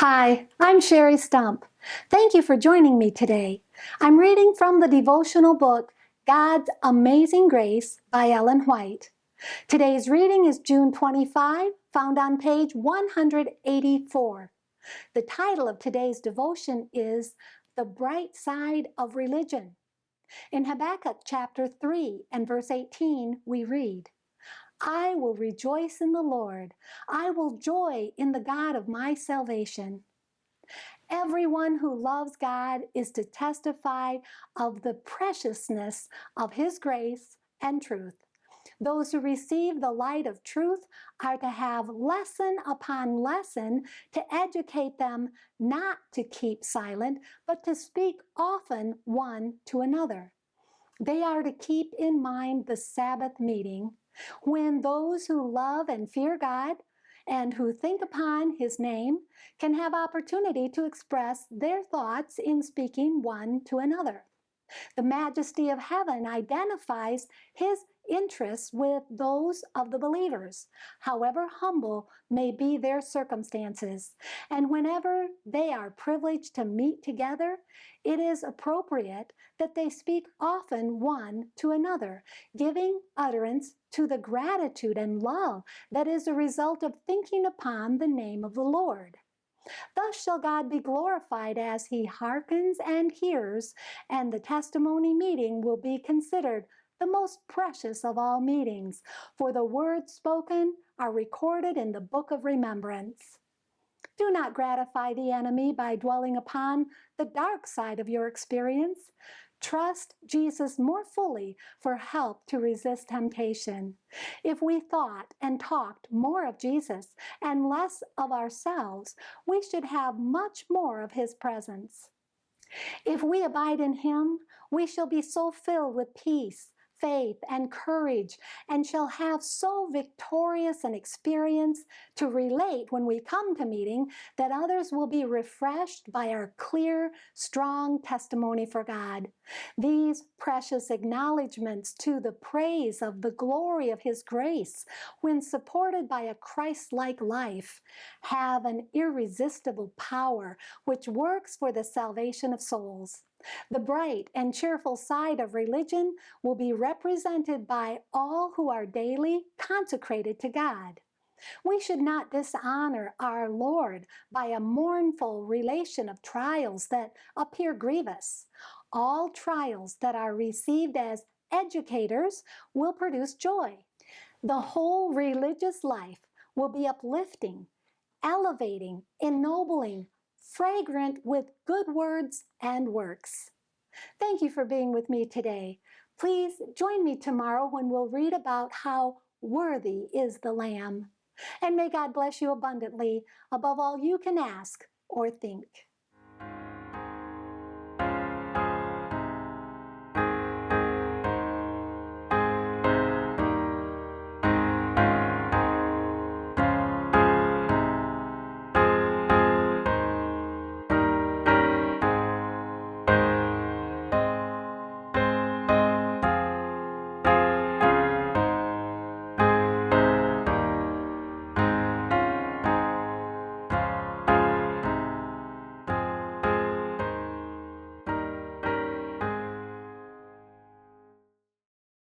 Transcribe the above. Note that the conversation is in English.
Hi, I'm Sherry Stump. Thank you for joining me today. I'm reading from the devotional book, God's Amazing Grace by Ellen White. Today's reading is June 25, found on page 184. The title of today's devotion is The Bright Side of Religion. In Habakkuk chapter 3 and verse 18, we read, I will rejoice in the Lord. I will joy in the God of my salvation. Everyone who loves God is to testify of the preciousness of His grace and truth. Those who receive the light of truth are to have lesson upon lesson to educate them not to keep silent, but to speak often one to another. They are to keep in mind the Sabbath meeting, when those who love and fear God and who think upon His name can have opportunity to express their thoughts in speaking one to another. The majesty of heaven identifies His interests with those of the believers, however humble may be their circumstances. And whenever they are privileged to meet together, it is appropriate that they speak often one to another, giving utterance to the gratitude and love that is a result of thinking upon the name of the Lord. Thus shall God be glorified as He hearkens and hears, and the testimony meeting will be considered the most precious of all meetings, for the words spoken are recorded in the book of remembrance. Do not gratify the enemy by dwelling upon the dark side of your experience. Trust Jesus more fully for help to resist temptation. If we thought and talked more of Jesus and less of ourselves, we should have much more of His presence. If we abide in Him, we shall be so filled with peace, faith, and courage, and shall have so victorious an experience to relate when we come to meeting that others will be refreshed by our clear, strong testimony for God. These precious acknowledgments to the praise of the glory of His grace, when supported by a Christ-like life, have an irresistible power which works for the salvation of souls. The bright and cheerful side of religion will be represented by all who are daily consecrated to God. We should not dishonor our Lord by a mournful relation of trials that appear grievous. All trials that are received as educators will produce joy. The whole religious life will be uplifting, elevating, ennobling, fragrant with good words and works. Thank you for being with me today. Please join me tomorrow when we'll read about how worthy is the Lamb. And may God bless you abundantly above all you can ask or think.